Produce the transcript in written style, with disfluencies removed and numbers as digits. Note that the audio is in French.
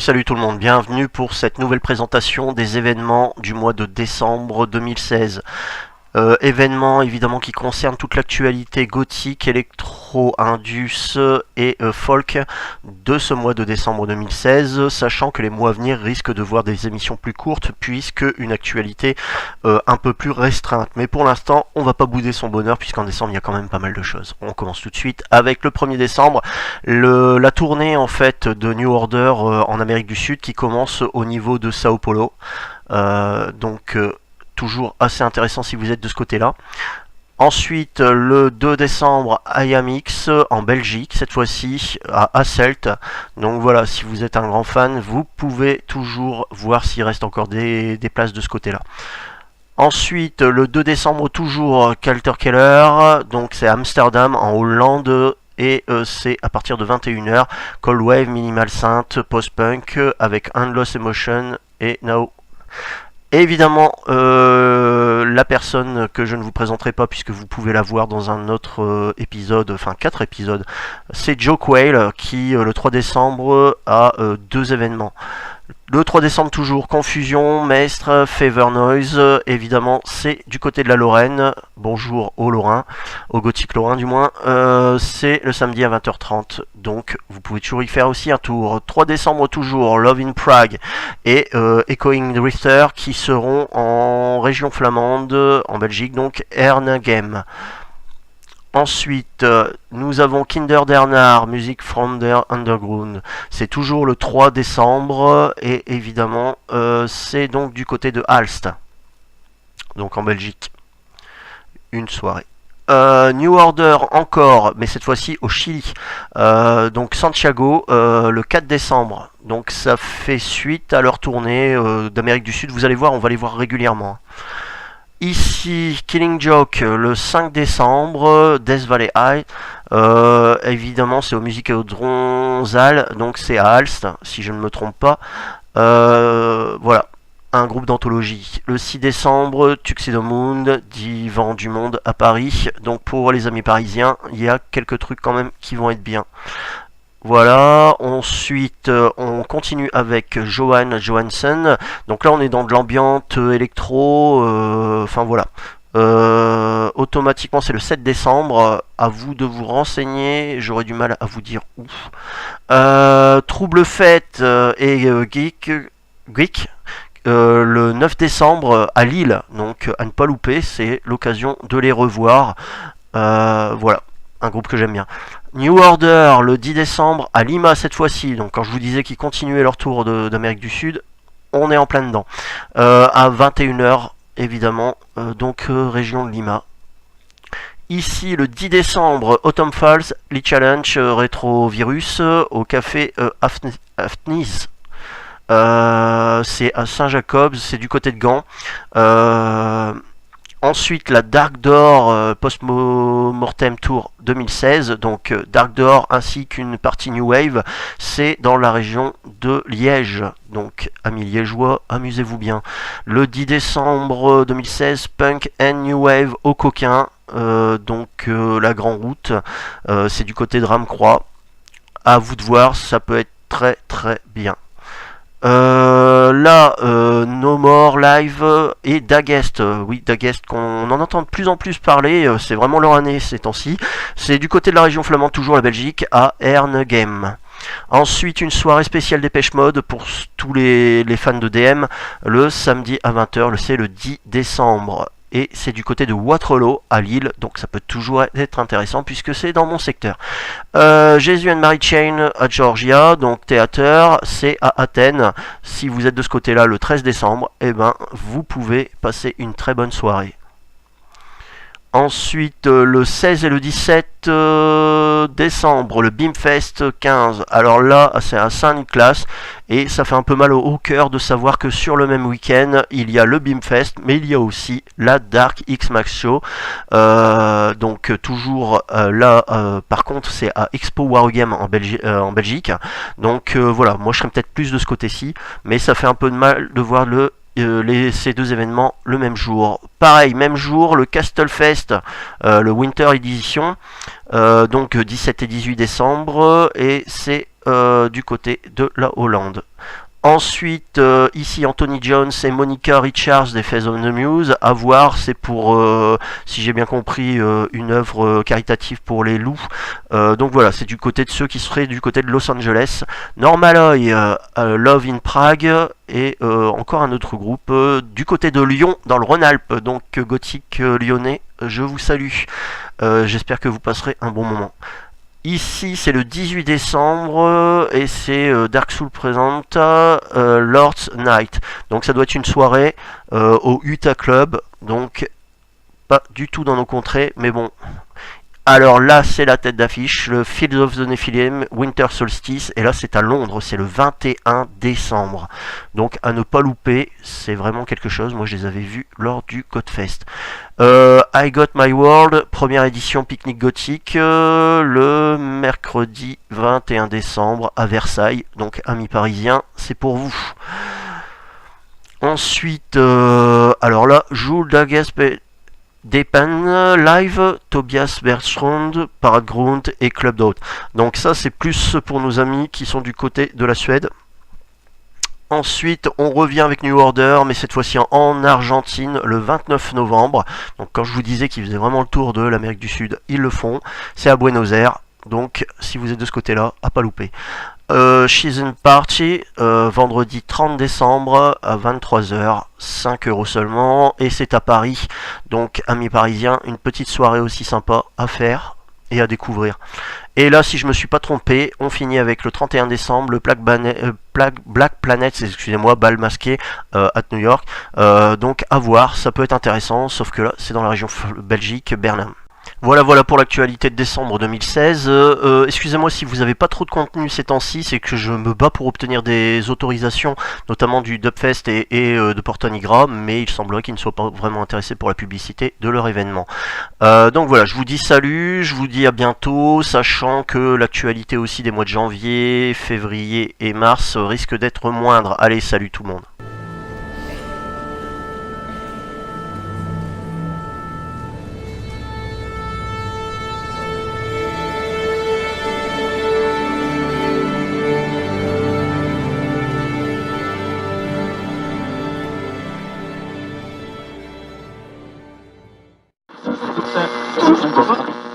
Salut tout le monde, bienvenue pour cette nouvelle présentation des événements du mois de décembre 2016. Événements évidemment qui concernent toute l'actualité gothique, électro, indus et folk de ce mois de décembre 2016, sachant que les mois à venir risquent de voir des émissions plus courtes puisque une actualité un peu plus restreinte. Mais pour l'instant, on va pas bouder son bonheur puisqu'en décembre il y a quand même pas mal de choses. On commence tout de suite avec le 1er décembre, la tournée en fait de New Order en Amérique du Sud qui commence au niveau de Sao Paulo. Toujours assez intéressant si vous êtes de ce côté-là. Ensuite, le 2 décembre, IAMX en Belgique, cette fois-ci à Hasselt. Donc voilà, si vous êtes un grand fan, vous pouvez toujours voir s'il reste encore des places de ce côté-là. Ensuite, le 2 décembre, toujours Kelter Keller, donc c'est Amsterdam en Hollande. Et c'est à partir de 21h, Cold Wave, Minimal Synth, Post-Punk avec Endless Emotion et Now. Et évidemment, la personne que je ne vous présenterai pas puisque vous pouvez la voir dans un autre épisode, enfin 4 épisodes, c'est Joe Quayle qui, le 3 décembre, a 2 événements. Le 3 décembre toujours, Confusion, Maestre, Favor Noise, évidemment c'est du côté de la Lorraine, bonjour aux Lorrains, au Gothique Lorrain du moins, c'est le samedi à 20h30, donc vous pouvez toujours y faire aussi un tour. 3 décembre toujours, Love in Prague et Echoing Drifter qui seront en région flamande, en Belgique, donc Ernegem. Ensuite, nous avons Kinderdernach, Music from the Underground. C'est toujours le 3 décembre et évidemment, c'est donc du côté de Aalst, donc en Belgique. Une soirée. New Order encore, mais cette fois-ci au Chili. Donc Santiago, le 4 décembre. Donc ça fait suite à leur tournée d'Amérique du Sud. Vous allez voir, on va les voir régulièrement. Ici, Killing Joke, le 5 décembre, Death Valley High. Évidemment, c'est au Musicodrome Zal, donc c'est à Aalst, si je ne me trompe pas. Voilà, un groupe d'anthologie. Le 6 décembre, Tuxedo Moon, Divan du Monde à Paris. Donc pour les amis parisiens, il y a quelques trucs quand même qui vont être bien. Voilà, ensuite on continue avec Johan Johansson. Donc là on est dans de l'ambiante électro, enfin voilà. Automatiquement c'est le 7 décembre, à vous de vous renseigner, j'aurais du mal à vous dire où. Trouble Fête et Geek, le 9 décembre à Lille, donc à ne pas louper, c'est l'occasion de les revoir. Voilà, un groupe que j'aime bien. New Order le 10 décembre à Lima cette fois-ci, donc quand je vous disais qu'ils continuaient leur tour d'Amérique du Sud, on est en plein dedans. À 21h évidemment, donc région de Lima. Ici le 10 décembre, Autumn Falls, Lee Challenge Rétrovirus au café Afnis. C'est à Saint-Jacobs, c'est du côté de Gand. Ensuite, la Dark Door Post-Mortem Tour 2016, donc Dark Door ainsi qu'une partie New Wave, c'est dans la région de Liège. Donc, amis liégeois, amusez-vous bien. Le 10 décembre 2016, Punk and New Wave au Coquin, la Grande Route, c'est du côté de Ramecroix. À vous de voir, ça peut être très très bien. No More Live et Dagest. Oui, Dagest, qu'on en entend de plus en plus parler, c'est vraiment leur année ces temps-ci. C'est du côté de la région flamande, toujours la Belgique, à Ernegem. Ensuite, une soirée spéciale Dépêche Mode pour tous les fans de DM, le samedi à 20h, c'est le 10 décembre. Et c'est du côté de Waterloo à Lille, donc ça peut toujours être intéressant puisque c'est dans mon secteur. Jésus and Mary Chain à Georgia, donc théâtre, c'est à Athènes. Si vous êtes de ce côté-là le 13 décembre, eh ben, vous pouvez passer une très bonne soirée. Ensuite, le 16 et le 17 décembre, le Beamfest 15. Alors là, c'est à Saint-Nicolas et ça fait un peu mal au cœur de savoir que sur le même week-end, il y a le Beamfest, mais il y a aussi la Dark X Max Show. Donc toujours là, par contre, c'est à Expo Wargame en Belgique. Donc voilà, moi je serais peut-être plus de ce côté-ci, mais ça fait un peu de mal de voir ces deux événements le même jour. Pareil, même jour, le Castlefest, le Winter Edition, donc 17 et 18 décembre, et c'est du côté de la Hollande. Ensuite, ici Anthony Jones et Monica Richards des Face of the Muse. À voir, c'est pour, si j'ai bien compris, une œuvre caritative pour les loups. Donc voilà, c'est du côté de ceux qui seraient du côté de Los Angeles. Normaloy, Love in Prague et encore un autre groupe du côté de Lyon, dans le Rhône-Alpes. Donc gothique lyonnais, je vous salue. J'espère que vous passerez un bon moment. Ici, c'est le 18 décembre et c'est Dark Soul présente Lord's Night. Donc ça doit être une soirée au Utah Club. Donc pas du tout dans nos contrées, mais bon. Alors là, c'est la tête d'affiche, le Fields of the Nephilim, Winter Solstice, et là c'est à Londres, c'est le 21 décembre. Donc à ne pas louper, c'est vraiment quelque chose, moi je les avais vus lors du Godfest. I Got My World, première édition pique-nique gothique, le mercredi 21 décembre à Versailles, donc amis parisiens, c'est pour vous. Ensuite, alors là, Jules Dagaspe Depen Live, Tobias Bergstrand, Parade Ground et Club Dot. Donc ça c'est plus pour nos amis qui sont du côté de la Suède. Ensuite on revient avec New Order, mais cette fois-ci en Argentine le 29 novembre. Donc quand je vous disais qu'ils faisaient vraiment le tour de l'Amérique du Sud, ils le font. C'est à Buenos Aires, donc si vous êtes de ce côté-là, à pas louper. Season Party, vendredi 30 décembre à 23h, 5 € seulement, et c'est à Paris. Donc, amis parisiens, une petite soirée aussi sympa à faire et à découvrir. Et là, si je me suis pas trompé, on finit avec le 31 décembre, le Black Planet, excusez-moi, bal masqué à New York. Donc, à voir, ça peut être intéressant, sauf que là, c'est dans la région Belgique, Berlin. Voilà pour l'actualité de décembre 2016. Excusez-moi si vous n'avez pas trop de contenu ces temps-ci, c'est que je me bats pour obtenir des autorisations, notamment du Dubfest et de Porto Nigra, mais il semblerait qu'ils ne soient pas vraiment intéressés pour la publicité de leur événement. Donc voilà, je vous dis salut, je vous dis à bientôt, sachant que l'actualité aussi des mois de janvier, février et mars risque d'être moindre. Allez, salut tout le monde. Thank you.